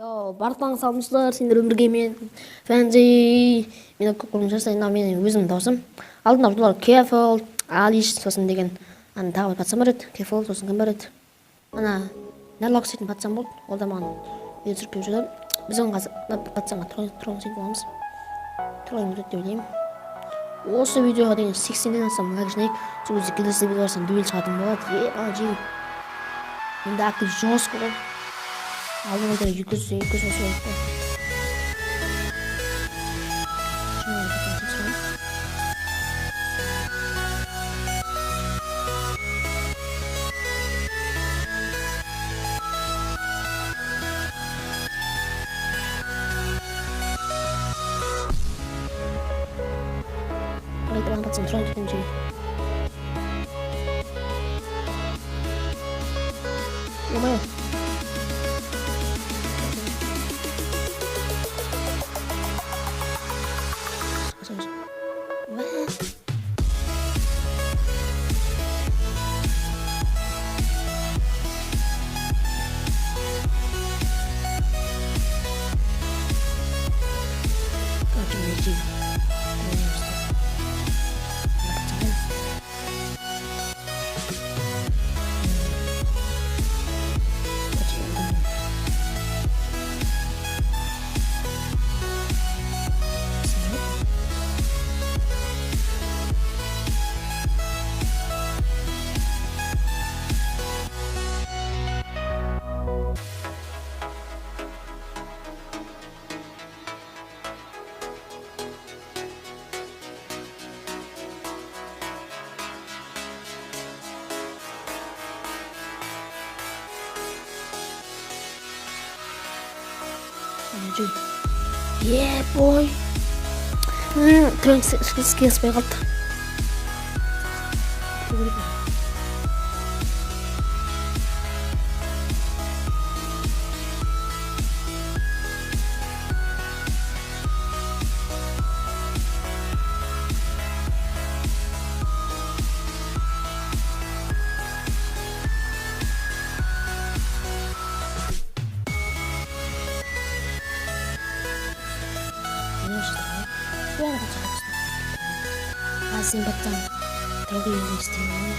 Барлықтарыңыз саламатсыздар, сендермен бірге мен Фэнзи. Мені көп жасайын, менің өзімнің дауысым. Алдында бұлар Careful, Алиш сосын деген тағы бір пацан бар еді. Careful сосын кім бар еді? Ана Нарлок істейтін пацан болды. Ол да маған видео түсіріп беріп жүрді. Біз оған қазір пацанға тұрғын сөйтіп аламыз. Тұрғын өтеді деп ойлаймын. Осы видеоға деген 80-ден астам лайк жинайық. Сол кезде келесі видео барсам дуэль шығатын болады. Жегім. Енді актив жестко ғой. Aldığına göre yüksek olsun. Baik, terang sentral kita jadi. Lumayan. Yeah boy. Terus skills banget. Asin batang terlalu istimewa.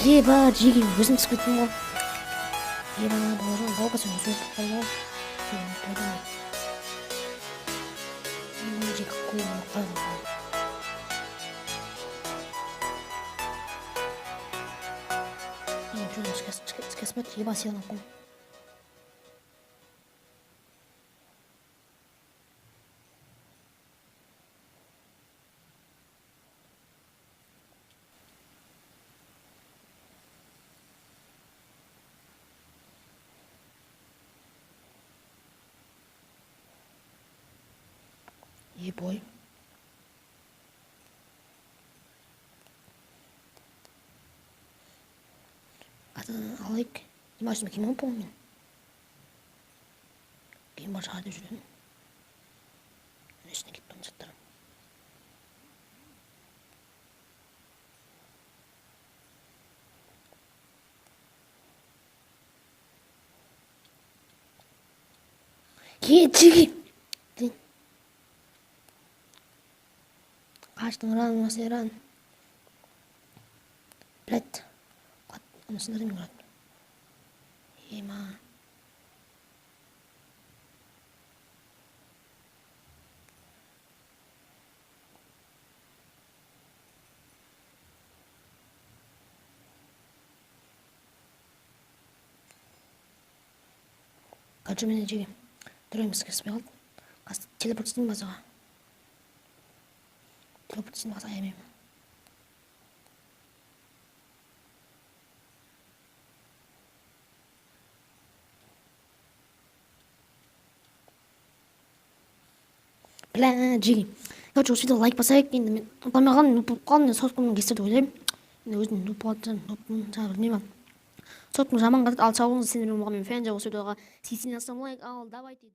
Еба, жеге өзім түскен ғой. Еба, бауырым, болғасын өзім тұққан ғой. Жеге қойын қойын ғой. Скесмет, еба силан қойын. Yeah, boy. Алайық. Демашыма кем алып болмын мен. Кем бар шығар деп жүрген. Ішіне кетіп тұрмын жаттарым. Жеге. Kaçtın Ran, nasıl Ran? Bled. Anasını satayım Murat. Ема. Kaçı mene жеге. Дұраймыз кіріспей қалды. Қазір телепорт істеймін базаға. Телепорт істеймін базаға аямаймын. Бля, жеге. Короче, осы видеоға лайк басайық. Енді мен ұнамаған болып қалдым. Енді соткамнан кесір деп ойлаймын. Енді өзім нуп болатын, нуппын, жаңағы білмеймін. Соткам жаман қатады. Ал сау болыңыз, сендермен болған мен фэн жа осы видеоға 80 ассалаумағалейкум. Ал давайте.